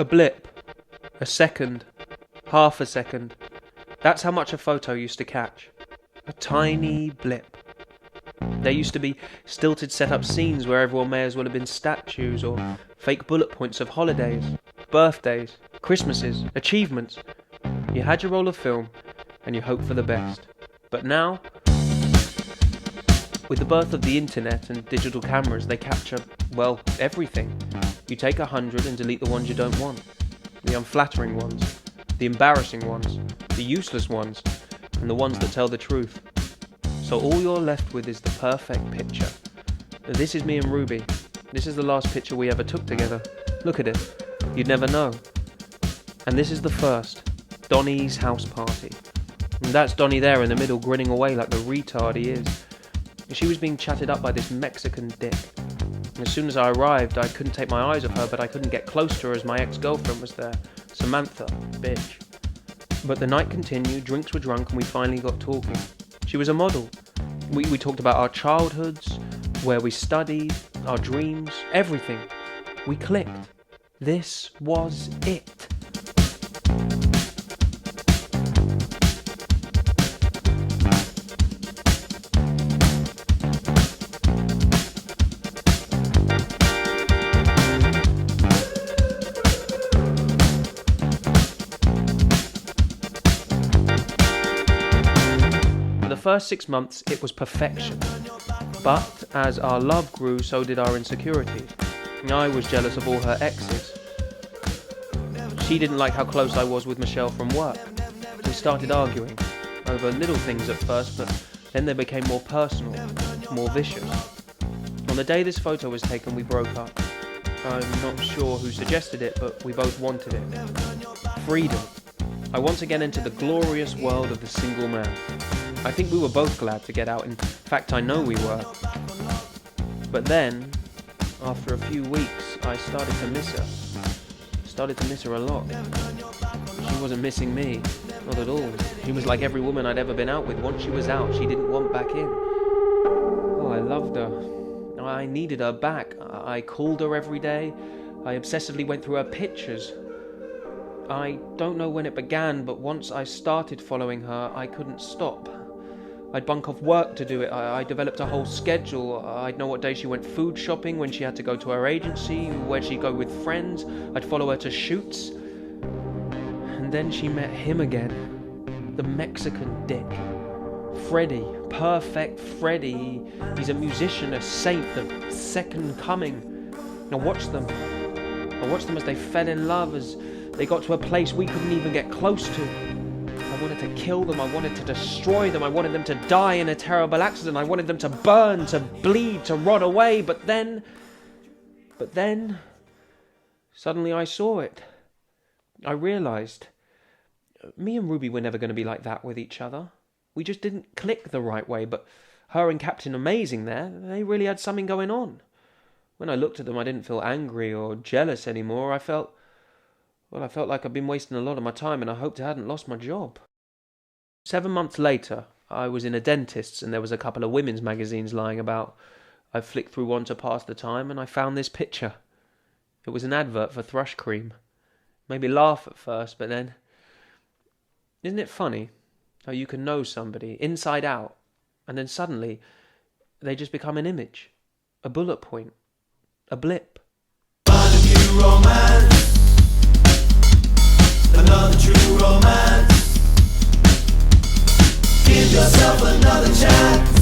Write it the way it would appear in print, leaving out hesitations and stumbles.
A blip. A second. Half a second. That's how much a photo used to catch. A tiny blip. There used to be stilted set-up scenes where everyone may as well have been statues, or fake bullet points of holidays, birthdays, Christmases, achievements. You had your roll of film, and you hoped for the best. But now, with the birth of the internet and digital cameras, they capture, well, everything. You take 100 and delete the ones you don't want. The unflattering ones, the embarrassing ones, the useless ones, and the ones that tell the truth. So all you're left with is the perfect picture. This is me and Ruby. This is the last picture we ever took together. Look at it. You'd never know. And this is the first. Donnie's house party. And that's Donnie there in the middle, grinning away like the retard he is. She was being chatted up by this Mexican dick. And as soon as I arrived, I couldn't take my eyes off her, but I couldn't get close to her as my ex-girlfriend was there. Samantha, bitch. But the night continued, drinks were drunk, and we finally got talking. She was a model. We talked about our childhoods, where we studied, our dreams, everything. We clicked. This was it. The first 6 months, it was perfection. But as our love grew, so did our insecurities. I was jealous of all her exes. She didn't like how close I was with Michelle from work. We started arguing over little things at first, but then they became more personal, more vicious. On the day this photo was taken, we broke up. I'm not sure who suggested it, but we both wanted it. Freedom. I once again entered the glorious world of the single man. I think we were both glad to get out. In fact, I know we were. But then, after a few weeks, I started to miss her. Started to miss her a lot. She wasn't missing me, not at all. She was like every woman I'd ever been out with. Once she was out, she didn't want back in. Oh, I loved her. I needed her back. I called her every day. I obsessively went through her pictures. I don't know when it began, but once I started following her, I couldn't stop. I'd bunk off work to do it. I developed a whole schedule. I'd know what day she went food shopping, when she had to go to her agency, where she'd go with friends. I'd follow her to shoots. And then she met him again. The Mexican dick. Freddie. Perfect Freddie. He's a musician, a saint, the second coming. I watched them. As they fell in love, as they got to a place we couldn't even get close to. I wanted to kill them, I wanted to destroy them, I wanted them to die in a terrible accident, I wanted them to burn, to bleed, to rot away, but then, suddenly I saw it. I realised, me and Ruby were never going to be like that with each other. We just didn't click the right way, but her and Captain Amazing there, they really had something going on. When I looked at them, I didn't feel angry or jealous anymore. I felt like I'd been wasting a lot of my time, and I hoped I hadn't lost my job. 7 months later, I was in a dentist's, and there was a couple of women's magazines lying about. I flicked through one to pass the time, and I found this picture. It was an advert for Thrush cream. Made me laugh at first, but then... Isn't it funny how you can know somebody inside out, and then suddenly they just become an image, a bullet point, a blip. Find a new romance, another true romance. Give yourself another chance.